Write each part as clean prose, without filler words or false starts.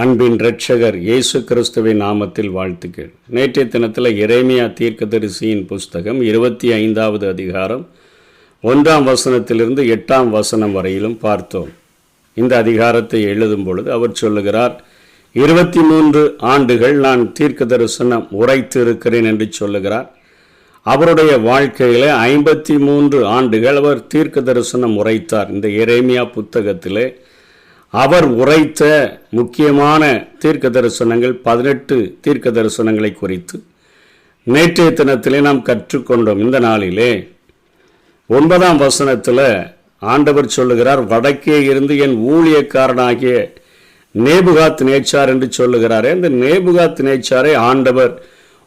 அன்பின் இரட்சகர் இயேசு கிறிஸ்துவின் நாமத்தில் வாழ்த்துக்கள். நேற்றைய தினத்தில் எரேமியா தீர்க்கதரிசியின் புஸ்தகம் 25வது அதிகாரம் 1ஆம் வசனத்திலிருந்து 8ஆம் வசனம் வரையிலும் பார்த்தோம். இந்த அதிகாரத்தை எழுதும் பொழுது அவர் சொல்லுகிறார், 23 ஆண்டுகள் நான் தீர்க்க தரிசனம் உரைத்து இருக்கிறேன் என்று சொல்லுகிறார். அவருடைய வாழ்க்கையில் 53 ஆண்டுகள் அவர் தீர்க்க தரிசனம் உரைத்தார். இந்த எரேமியா புத்தகத்திலே அவர் உரைத்த முக்கியமான தீர்க்க தரிசனங்கள் 18 தீர்க்க தரிசனங்களை குறித்து நேற்றைய தினத்திலே நாம் கற்றுக்கொண்டோம். இந்த நாளிலே 9ஆம் வசனத்தில் ஆண்டவர் சொல்லுகிறார், வடக்கே இருந்து என் ஊழியக்காரனாகிய நேபுகாத் நேச்சார் என்று சொல்லுகிறாரே. இந்த நேபுகாத் நேச்சாரை ஆண்டவர்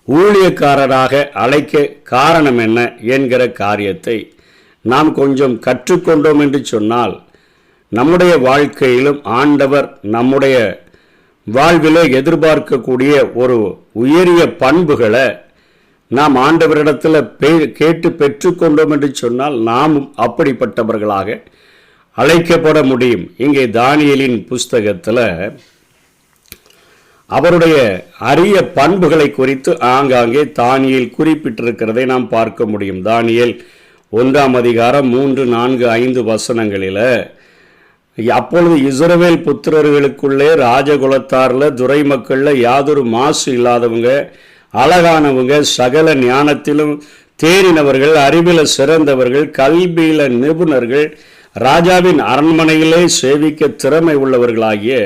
ஊழியக்காரராக அழைக்க காரணம் என்ன என்கிற காரியத்தை நாம் கொஞ்சம் கற்றுக்கொண்டோம் என்று சொன்னால், நம்முடைய வாழ்க்கையிலும் ஆண்டவர் நம்முடைய வாழ்விலே எதிர்பார்க்கக்கூடிய ஒரு உயரிய பண்புகளை நாம் ஆண்டவரிடத்தில் கேட்டு பெற்றுக்கொண்டோம் என்று சொன்னால் நாமும் அப்படிப்பட்டவர்களாக அழைக்கப்பட முடியும். இங்கே தானியேலின் புஸ்தகத்தில் அவருடைய அரிய பண்புகளை குறித்து ஆங்காங்கே தானியேல் குறிப்பிட்டிருக்கிறதை நாம் பார்க்க முடியும். தானியேல் 1ஆம் அதிகாரம் 3, 4, 5 வசனங்களில், அப்பொழுது இஸ்ரவேல் புத்திரர்களுக்குள்ளே ராஜகுலத்தாரில் துரை மக்களில் யாதொரு மாசு இல்லாதவங்க, அழகானவங்க, சகல ஞானத்திலும் தேறினவர்கள், அறிவில சிறந்தவர்கள், கல்வியில நிபுணர்கள், ராஜாவின் அரண்மனையிலே சேவிக்க திறமை உள்ளவர்களாகிய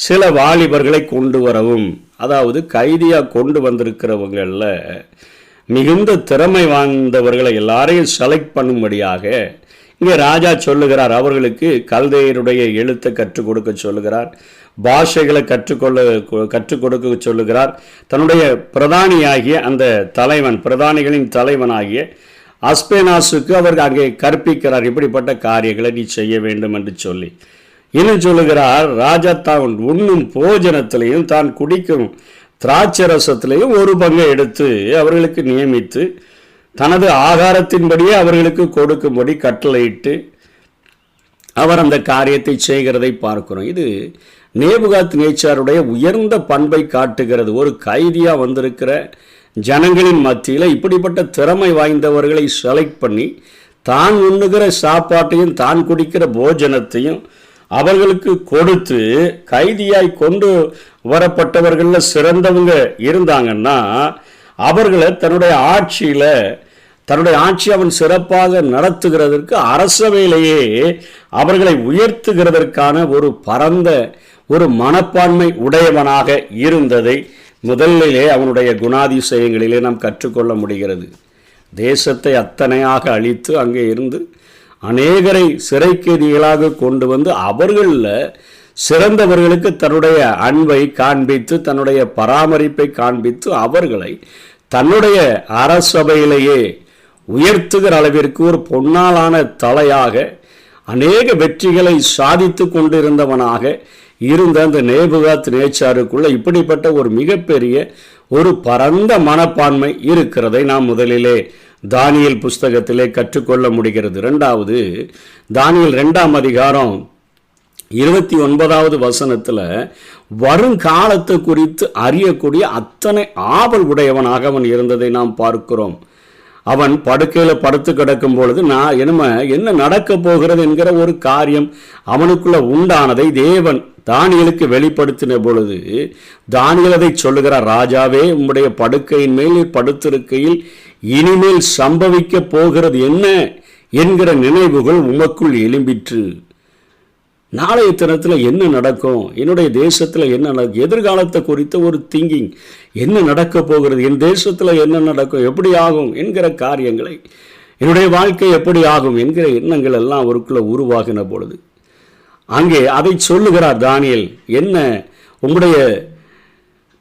சில வாலிபர்களை கொண்டு வரவும். அதாவது கைதியாக கொண்டு வந்திருக்கிறவங்களில் மிகுந்த திறமை வாய்ந்தவர்களை எல்லாரையும் செலக்ட் பண்ணும்படியாக இங்கே ராஜா சொல்லுகிறார். அவர்களுக்கு கல்தையருடைய எழுத்தை கற்றுக் கொடுக்க சொல்லுகிறார், பாஷைகளை கற்றுக் கொடுக்க சொல்லுகிறார். தன்னுடைய பிரதானியாகிய அந்த தலைவன், பிரதானிகளின் தலைவனாகிய அஸ்பேனாசுக்கு அவர் அங்கே கற்பிக்கிறார், இப்படிப்பட்ட காரியங்களை நீ செய்ய வேண்டும் என்று சொல்லி. இன்னும் சொல்லுகிறார், ராஜா தான் உண்ணும் போஜனத்திலையும் தான் குடிக்கும் திராட்சரசத்திலையும் ஒரு பங்கை எடுத்து அவர்களுக்கு நியமித்து தனது ஆகாரத்தின்படியே அவர்களுக்கு கொடுக்கும்படி கட்டளையிட்டு அவர் அந்த காரியத்தை செய்கிறதை பார்க்கிறோம். இது நேபுகாத் நேச்சாருடைய உயர்ந்த பண்பை காட்டுகிறது. ஒரு கைதியாக வந்திருக்கிற ஜனங்களின் மத்தியில் இப்படிப்பட்ட திறமை வாய்ந்தவர்களை செலக்ட் பண்ணி தான் உண்ணுகிற சாப்பாட்டையும் தான் குடிக்கிற போஜனத்தையும் அவர்களுக்கு கொடுத்து, கைதியாய் கொண்டு வரப்பட்டவர்களில் சிறந்தவங்க இருந்தாங்கன்னா அவர்களை தன்னுடைய ஆட்சி அவன் சிறப்பாக நடத்துகிறதற்கு அரசவையிலேயே அவர்களை உயர்த்துகிறதற்கான ஒரு பரந்த ஒரு மனப்பான்மை உடையவனாக இருந்ததை முதலிலே அவனுடைய குணாதிசயங்களிலே நாம் கற்றுக்கொள்ள முடிகிறது. தேசத்தை அத்தனையாக அழித்து அங்கே இருந்து அநேகரை சிறைக்கைதிகளாக கொண்டு வந்து அவர்களில் சிறந்தவர்களுக்கு தன்னுடைய அன்பை காண்பித்து, தன்னுடைய பராமரிப்பை காண்பித்து அவர்களை தன்னுடைய அரசபையிலேயே உயர்த்துகிற அளவிற்கு ஒரு பொன்னாலான தலையாக அநேக வெற்றிகளை சாதித்து கொண்டிருந்தவனாக இருந்த அந்த நேபுகாத் நேச்சாருக்குள்ள இப்படிப்பட்ட ஒரு மிகப்பெரிய ஒரு பரந்த மனப்பான்மை இருக்கிறதை நாம் முதலிலே தானியேல் புஸ்தகத்திலே கற்றுக்கொள்ள முடிகிறது. இரண்டாவது, தானியேல் 2ஆம் அதிகாரம் 29வது வசனத்தில் வருங்காலத்தை குறித்து அறியக்கூடிய அத்தனை ஆவல் உடையவனாக அவன் இருந்ததை நாம் பார்க்கிறோம். அவன் படுக்கையில் படுத்து கிடக்கும் பொழுது என்ன நடக்க போகிறது என்கிற ஒரு காரியம் அவனுக்குள்ள உண்டானதை தேவன் தானியேலுக்கு வெளிப்படுத்தின பொழுது தானியேல் அதை சொல்லுகிறார், ராஜாவே, உம்முடைய படுக்கையின் மேல் படுத்திருக்கையில் இனிமேல் சம்பவிக்க போகிறது என்ன என்கிற நினைவுகள் உமக்குள் எழும்பிற்று. நாளைய தினத்தில் என்ன நடக்கும், என்னுடைய தேசத்தில் என்ன நடக்கும், எதிர்காலத்தை குறித்த ஒரு திங்கிங், என்ன நடக்க போகிறது, என் தேசத்தில் என்ன நடக்கும், எப்படி ஆகும் என்கிற காரியங்களை, என்னுடைய வாழ்க்கை எப்படி ஆகும் என்கிற எண்ணங்கள் எல்லாம் அவருக்குள்ள உருவாகின பொழுது அங்கே அதை சொல்லுகிறார் தானியேல், என்ன உங்களுடைய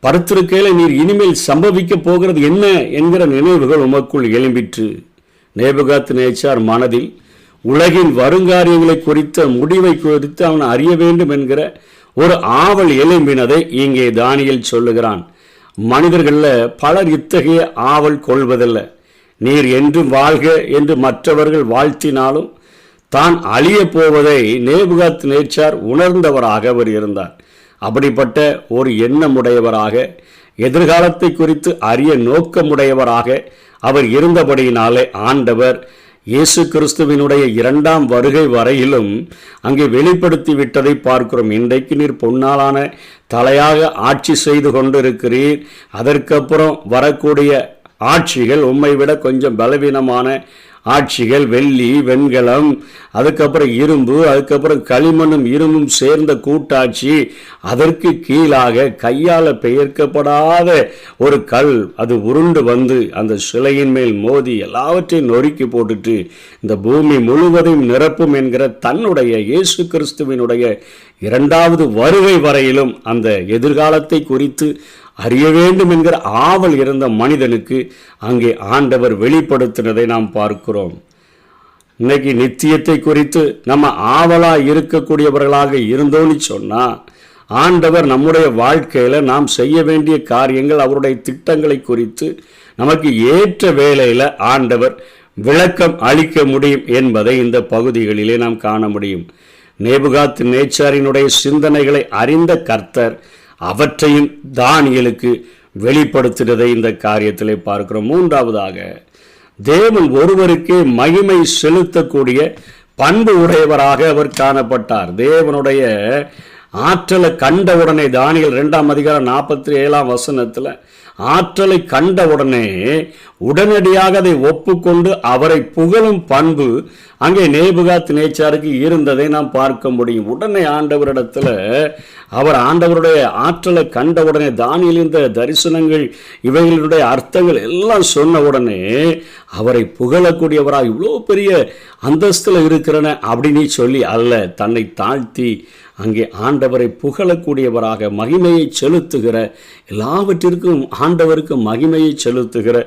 படுத்திருக்கையில் நீர் இனிமேல் சம்பவிக்க போகிறது என்ன என்கிற நினைவுகள் உமக்குள் எழும்பிற்று. நேபுகாத் நேச்சார் மனதில் உலகின் வருங்காரியங்களை குறித்த முடிவை குறித்து அவன் அறிய வேண்டும் என்கிற ஒரு ஆவல் எழும்பினதை இங்கே தானியேல் சொல்லுகிறான். மனிதர்களில் பலர் இத்தகைய ஆவல் கொள்வதில்லை. நீர் என்றும் வாழ்க என்று மற்றவர்கள் வாழ்த்தினாலும் தான் அழிய போவதை நேபுகாத் நேச்சார் உணர்ந்தவராக அவர் இருந்தார். அப்படிப்பட்ட ஒரு எண்ணமுடையவராக, எதிர்காலத்தை குறித்து அறிய நோக்கமுடையவராக அவர் இருந்தபடியினாலே ஆண்டவர் இயேசு கிறிஸ்துவினுடைய 2ஆம் வருகை வரையிலும் அங்கே வெளிப்படுத்தி விட்டதை பார்க்கிறோம். இன்றைக்கு நீர் பொன்னாலான தலையாக ஆட்சி செய்து கொண்டிருக்கிறீர். அதற்கப்புறம் வரக்கூடிய ஆட்சிகள் உம்மை விட கொஞ்சம் பலவீனமான ஆட்சிகள், வெள்ளி, வெண்கலம், அதுக்கப்புறம் இரும்பு, அதுக்கப்புறம் களிமண்ணும் இரும்பும் சேர்ந்த கூட்டாட்சி, அதற்கு கீழாக கையால் பெயர்க்கப்படாத ஒரு கல் அது உருண்டு வந்து அந்த சிலையின் மேல் மோதி எல்லாவற்றையும் நொறுக்கி போட்டுட்டு இந்த பூமி முழுவதையும் நிரப்பும் என்கிற தன்னுடைய இயேசு கிறிஸ்துவினுடைய 2வது வருகை வரையிலும் அந்த எதிர்காலத்தை குறித்து அறிய வேண்டும் என்கிற ஆவல் இருந்த மனிதனுக்கு அங்கே ஆண்டவர் வெளிப்படுத்தினதை நாம் பார்க்கிறோம். இன்னைக்கு நித்தியத்தை குறித்து நம்ம ஆவலாக இருக்கக்கூடியவர்களாக இருந்தோன்னு சொன்னால், ஆண்டவர் நம்முடைய வாழ்க்கையில் நாம் செய்ய வேண்டிய காரியங்கள், அவருடைய திட்டங்களை குறித்து நமக்கு ஏற்ற வேளையில் ஆண்டவர் விளக்கம் அளிக்க முடியும் என்பதை இந்த பகுதிகளிலே நாம் காண முடியும். நேபுகாத் நேச்சாரினுடைய சிந்தனைகளை அறிந்த கர்த்தர் அவற்றையும் தானியேலுக்கு வெளிப்படுத்துவதை இந்த காரியத்திலே பார்க்கிறோம். 3வதாக, தேவன் ஒருவருக்கே மகிமை செலுத்தக்கூடிய பண்பு உடையவராக அவர் காணப்பட்டார். தேவனுடைய ஆற்றலை கண்டவுடனே தானியேல் 2ஆம் அதிகாரம் 47ஆம் வசனத்தில் ஆற்றலை கண்டவுடனே உடனடியாக அதை ஒப்புக்கொண்டு அவரை புகழும் பண்பு அங்கே நேபுகாத் நேச்சாருக்கு இருந்ததை நாம் பார்க்க முடியும். உடனே ஆண்டவரிடத்தில் அவர் ஆண்டவருடைய ஆற்றலை கண்டவுடனே தானியேல் இந்த தரிசனங்கள் இவைகளுடைய அர்த்தங்கள் எல்லாம் சொன்ன உடனே அவரை புகழக்கூடியவராக இவ்வளோ பெரிய அந்தஸ்தில் இருக்கிறன அப்படின்னு சொல்லி அல்ல, தன்னை தாழ்த்தி அங்கே ஆண்டவரை புகழக்கூடியவராக மகிமையை செலுத்துகிற, எல்லாவற்றிற்கும் ஆண்டவருக்கு மகிமையை செலுத்துகிற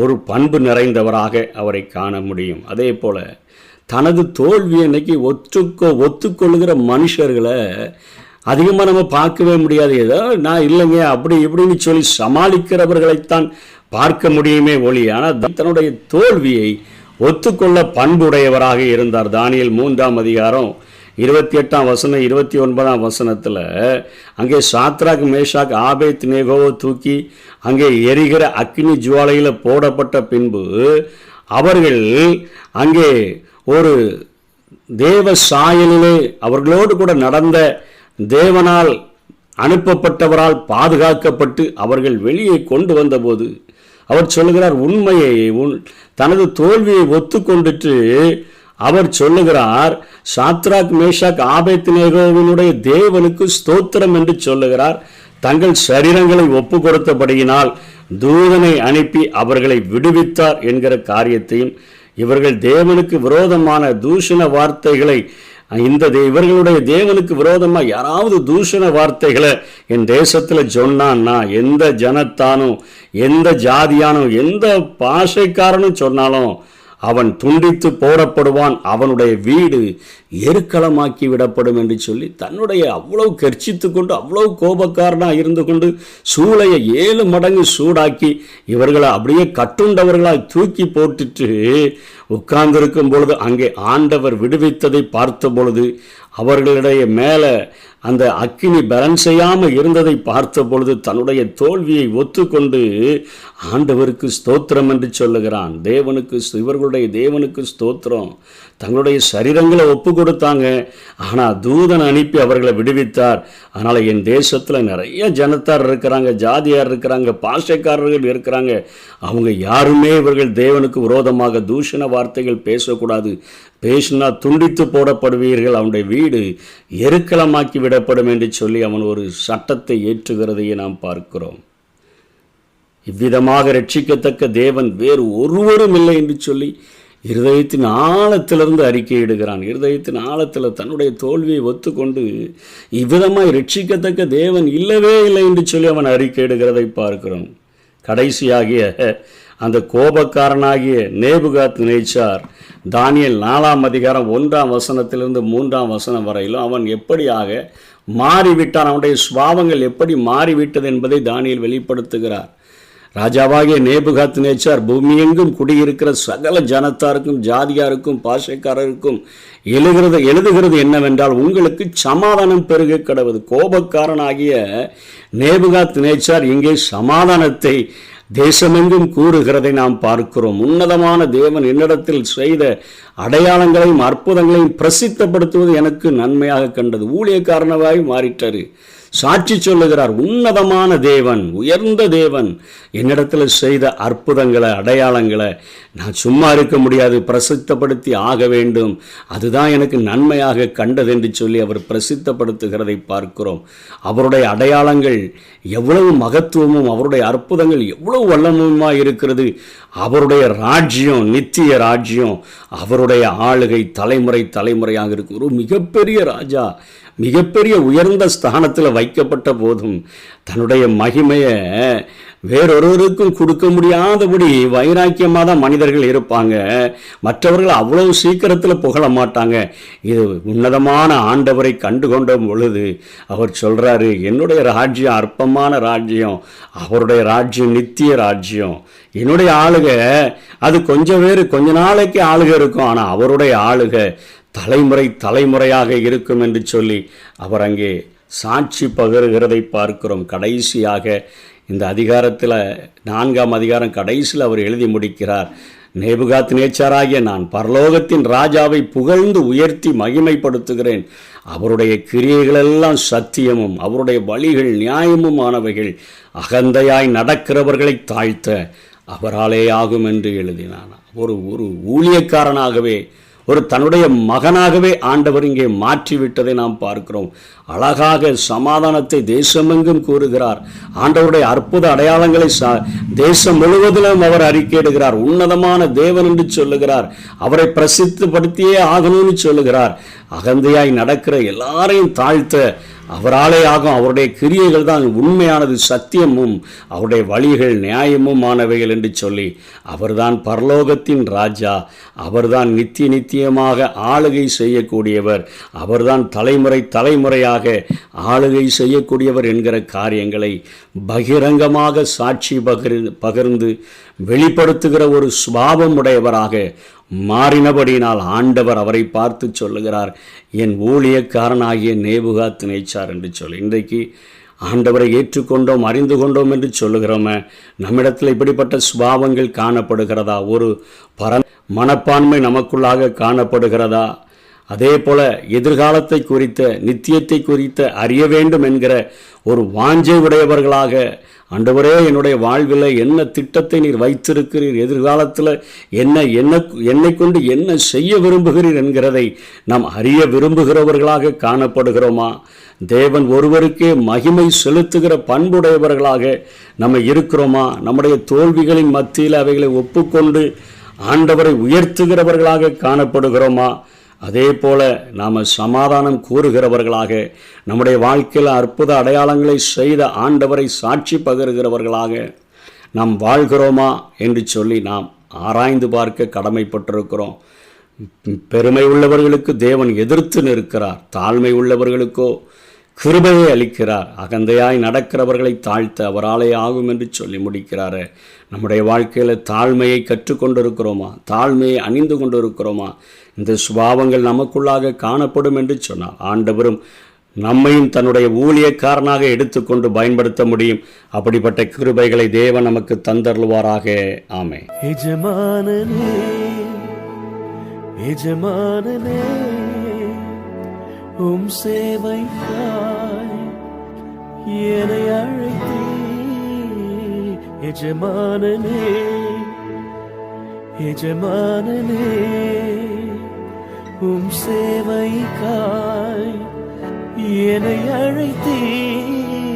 ஒரு பண்பு நிறைந்தவராக அவரை காண முடியும். அதே போல தனது தோல்வியை இன்னைக்கு ஒத்துக்கொள்ளுகிற மனுஷர்களை அதிகமாக நம்ம பார்க்கவே முடியாது. ஏதோ நான் இல்லைங்க அப்படி இப்படின்னு சொல்லி சமாளிக்கிறவர்களைத்தான் பார்க்க முடியுமே ஒளி. ஆனால் தன்னுடைய தோல்வியை ஒத்துக்கொள்ள பண்புடையவராக இருந்தார். தானியேல் 3ஆம் அதிகாரம் 28ஆம் வசனம் 29ஆம் வசனத்தில் அங்கே சாத்ராக், மேஷாக், ஆபேத் நேகோவை தூக்கி அங்கே எரிகிற அக்கினி ஜுவாலையில் போடப்பட்ட பின்பு அவர்கள் அங்கே ஒரு தேவ சாயலிலே அவர்களோடு கூட நடந்த தேவனால் அனுப்பப்பட்டவரால் பாதுகாக்கப்பட்டு அவர்கள் வெளியே கொண்டு வந்தபோது அவர் சொல்லுகிறார், உண்மையை தனது தோல்வியை ஒத்துக்கொண்டுட்டு அவர் சொல்லுகிறார், சாத்ராக், மேஷாக், ஆபேத்நேகோவினுடைய தேவனுக்கு ஸ்தோத்திரம் என்று சொல்லுகிறார். தங்கள் சரீரங்களை ஒப்பு கொடுத்தபடியினால் தூதனை அனுப்பி அவர்களை விடுவித்தார் என்கிற காரியத்தையும், இவர்கள் தேவனுக்கு விரோதமான தூஷண வார்த்தைகளை இவர்களுடைய தேவனுக்கு விரோதமாக யாராவது தூஷண வார்த்தைகளை என் தேசத்தில் சொன்னான்னா, எந்த ஜனத்தானும் எந்த ஜாதியானும் எந்த பாஷைக்காரனும் சொன்னாலும் அவன் துண்டித்து போடப்படுவான், அவனுடைய வீடு எருக்களமாக்கி விடப்படும் என்று சொல்லி தன்னுடைய அவ்வளவு கர்ச்சித்து கொண்டு அவ்வளவு கோபக்காரனாக இருந்து கொண்டு சூளையை 7 மடங்கு சூடாக்கி இவர்களை அப்படியே கட்டுண்டவர்களால் தூக்கி போட்டுட்டு உட்கார்ந்திருக்கும் பொழுது அங்கே ஆண்டவர் விடுவித்ததை பார்த்த பொழுது அவர்களுடைய மேலே அந்த அக்கினி பலன் செய்யாமல் இருந்ததை பார்த்த பொழுது தன்னுடைய தோல்வியை ஒத்துக்கொண்டு ஆண்டவருக்கு ஸ்தோத்திரம் என்று சொல்லுகிறான். இவர்களுடைய தேவனுக்கு ஸ்தோத்திரம். தங்களுடைய சரீரங்களை ஒப்பு கொடுத்தாங்க, ஆனால் தூதன் அனுப்பி அவர்களை விடுவித்தார். அதனால் என் தேசத்தில் நிறைய ஜனத்தார் இருக்கிறாங்க, ஜாதியார் இருக்கிறாங்க, பாஷைக்காரர்கள் இருக்கிறாங்க. அவங்க யாருமே இவர்கள் தேவனுக்கு விரோதமாக தூஷண வார்த்தைகள் பேசக்கூடாது. பேசினா துண்டித்து போடப்படுவீர்கள், அவனுடைய வீடு எருக்களமாக்கி விடப்படும் என்று சொல்லி அவன் ஒரு சட்டத்தை ஏற்றுகிறதையே நாம் பார்க்கிறோம். இவ்விதமாக ரட்சிக்கத்தக்க தேவன் வேறு ஒருவரும் இல்லை என்று சொல்லி இருதயத்தின் ஆழத்திலிருந்து அறிக்கையிடுகிறான். இருதயத்தின் ஆழத்தில் தன்னுடைய தோல்வியை ஒத்துக்கொண்டு இவ்விதமாய் ரட்சிக்கத்தக்க தேவன் இல்லவே இல்லை என்று சொல்லி அவன் அறிக்கையிடுகிறதை பார்க்கிறோம். கடைசியாகிய அந்த கோபக்காரனாகிய நேபுகாத் நேச்சார் தானியேல் 4ஆம் அதிகாரம் 1ஆம் வசனத்திலிருந்து 3ஆம் வசனம் வரையிலும் அவன் எப்படியாக மாறிவிட்டான், அவனுடைய சுபாவங்கள் எப்படி மாறிவிட்டது என்பதை தானியேல் வெளிப்படுத்துகிறார். ராஜாவாகிய நேபுகாத்நேச்சார் பூமியெங்கும் குடியிருக்கிற சகல ஜனத்தாருக்கும் ஜாதியாருக்கும் பாஷைக்காரருக்கும் எழுதுகிறது என்னவென்றால், உங்களுக்கு சமாதானம் பெருக கடவுது. கோபக்காரனாகிய நேபுகாத்நேச்சார் இங்கே சமாதானத்தை தேசமெங்கும் கூறுகிறதை நாம் பார்க்கிறோம். உன்னதமான தேவன் என்னிடத்தில் செய்த அடையாளங்களையும் அற்புதங்களையும் பிரசித்தப்படுத்துவது எனக்கு நன்மையாக கண்டது. ஊழியக்காரனாய் மாறிட்டாரு. சாட்சி சொல்லுகிறார், உன்னதமான தேவன், உயர்ந்த தேவன் என்னிடத்தில் செய்த அற்புதங்களை அடையாளங்களை நான் சும்மா இருக்க முடியாது, பிரசித்தப்படுத்தி ஆக வேண்டும், அதுதான் எனக்கு நன்மையாக கண்டது என்று சொல்லி அவர் பிரசித்தப்படுத்துகிறதை பார்க்கிறோம். அவருடைய அடையாளங்கள் எவ்வளவு மகத்துவமும் அவருடைய அற்புதங்கள் எவ்வளவு வல்லமுமாக இருக்கிறது. அவருடைய ராஜ்யம் நித்திய ராஜ்யம், அவருடைய ஆளுகை தலைமுறை தலைமுறையாக இருக்கும். ஒரு மிகப்பெரிய ராஜா மிகப்பெரிய உயர்ந்த ஸ்தானத்தில் வைக்கப்பட்ட போதும் தன்னுடைய மகிமையை வேறொருவருக்கும் கொடுக்க முடியாதபடி வைராக்கியமாக தான் மனிதர்கள் இருப்பாங்க. மற்றவர்கள் அவ்வளவு சீக்கிரத்தில் புகழ மாட்டாங்க. இது உன்னதமான ஆண்டவரை கண்டு கொண்ட பொழுது அவர் சொல்கிறாரு, என்னுடைய ராஜ்யம் அற்பமான ராஜ்யம், அவருடைய ராஜ்யம் நித்திய ராஜ்யம். என்னுடைய ஆளுகை அது கொஞ்சம் கொஞ்ச நாளைக்கு ஆளுகை இருக்கும், ஆனால் அவருடைய ஆளுகை தலைமுறை தலைமுறையாக இருக்கும் என்று சொல்லி அவர் அங்கே சாட்சி பகருகிறதை பார்க்கிறோம். கடைசியாக இந்த அதிகாரத்தில் 4ஆம் அதிகாரம் கடைசியில் அவர் எழுதி முடிக்கிறார், நேபுகாத்நேச்சாராகிய நான் பரலோகத்தின் ராஜாவை புகழ்ந்து உயர்த்தி மகிமைப்படுத்துகிறேன். அவருடைய கிரியைகளெல்லாம் சத்தியமும் அவருடைய வழிகள் நியாயமும் ஆனவைகள். அகந்தையாய் நடக்கிறவர்களை தாழ்த்த அவராலே ஆகும் என்று எழுதினான். ஒரு ஊழியக்காரனாகவே ஒரு தன்னுடைய மகனாகவே ஆண்டவர் இங்கே மாற்றிவிட்டதை நாம் பார்க்கிறோம். அழகாக சமாதானத்தை தேசமெங்கும் கூறுகிறார். ஆண்டவருடைய அற்புத அடையாளங்களை தேசம் முழுவதிலும் அவர் அறிக்கையிடுகிறார். உன்னதமான தேவன் என்று சொல்லுகிறார். அவரை பிரசித்தப்படுத்தியே ஆகணும்னு சொல்லுகிறார். அகந்தையாய் நடக்கிற எல்லாரையும் தாழ்த்த அவராலே ஆகும். அவருடைய கிரியைகள் தான் உண்மையானது, சத்தியமும் அவருடைய வழிகள் நியாயமும் ஆனவைகள் என்று சொல்லி அவர்தான் பரலோகத்தின் ராஜா, அவர்தான் நித்தியமாக ஆளுகை செய்யக்கூடியவர், அவர்தான் தலைமுறை தலைமுறையாக ஆளுகை செய்யக்கூடியவர் என்கிற காரியங்களை பகிரங்கமாக சாட்சி பகிர்ந்து வெளிப்படுத்துகிற ஒரு சுபாவம் உடையவராக மாறினபடியினால் ஆண்டவர் அவரை பார்த்து சொல்லுகிறார், என் ஊழியக்காரனாகிய நேபுகாத்நேச்சார் என்று சொல்லி. இன்றைக்கு ஆண்டவரை ஏற்றுக்கொண்டோம் அறிந்து கொண்டோம் என்று சொல்லுகிறோமே, நம்மிடத்தில் இப்படிப்பட்ட சுபாவங்கள் காணப்படுகிறதா? ஒரு மனப்பான்மை நமக்குள்ளாக காணப்படுகிறதா? அதே போல எதிர்காலத்தை குறித்த நித்தியத்தை குறித்த அறிய வேண்டும் என்கிற ஒரு வாஞ்சை உடையவர்களாக, ஆண்டவரே என்னுடைய வாழ்வில் என்ன திட்டத்தை நீர் வைத்திருக்கிறீர், எதிர்காலத்தில் என்னை கொண்டு என்ன செய்ய விரும்புகிறீர் என்கிறதை நாம் அறிய விரும்புகிறவர்களாக காணப்படுகிறோமா? தேவன் ஒருவருக்கே மகிமை செலுத்துகிற பண்புடையவர்களாக நம்ம இருக்கிறோமா? நம்முடைய தோல்விகளின் மத்தியில் அவைகளை ஒப்புக்கொண்டு ஆண்டவரை உயர்த்துகிறவர்களாக காணப்படுகிறோமா? அதே போல நாம் சமாதானம் கூறுகிறவர்களாக, நம்முடைய வாழ்க்கையில் அற்புத அடையாளங்களை செய்த ஆண்டவரை சாட்சி பகிர்கிறவர்களாக நாம் வாழ்கிறோமா என்று சொல்லி நாம் ஆராய்ந்து பார்க்க கடமைப்பட்டிருக்கிறோம். பெருமை உள்ளவர்களுக்கு தேவன் எதிர்த்து நிற்கிறார், தாழ்மை உள்ளவர்களுக்கோ கிருபையை அளிக்கிறார். அகந்தையாய் நடக்கிறவர்களை தாழ்த்த அவராலே ஆகும் என்று சொல்லி முடிக்கிறாரு. நம்முடைய வாழ்க்கையில் தாழ்மையை கற்றுக்கொண்டிருக்கிறோமா? தாழ்மையை அணிந்து கொண்டு இருக்கிறோமா? இந்த சுபாவங்கள் நமக்குள்ளாக காணப்படும் என்று சொன்னார். ஆண்டவரும் நம்மையும் தன்னுடைய ஊழியக்காரனாக எடுத்துக்கொண்டு பயன்படுத்த முடியும். அப்படிப்பட்ட கிருபைகளை தேவன் நமக்கு தந்தருள்வாராக. ஆமென். எஜமானனே எஜமானனே உம் சேவைக்காய் என்னை அழைத்தீர். எஜமானனே எஜமானனே உம் சேவைக்காய் என்னை அழைத்தீர்.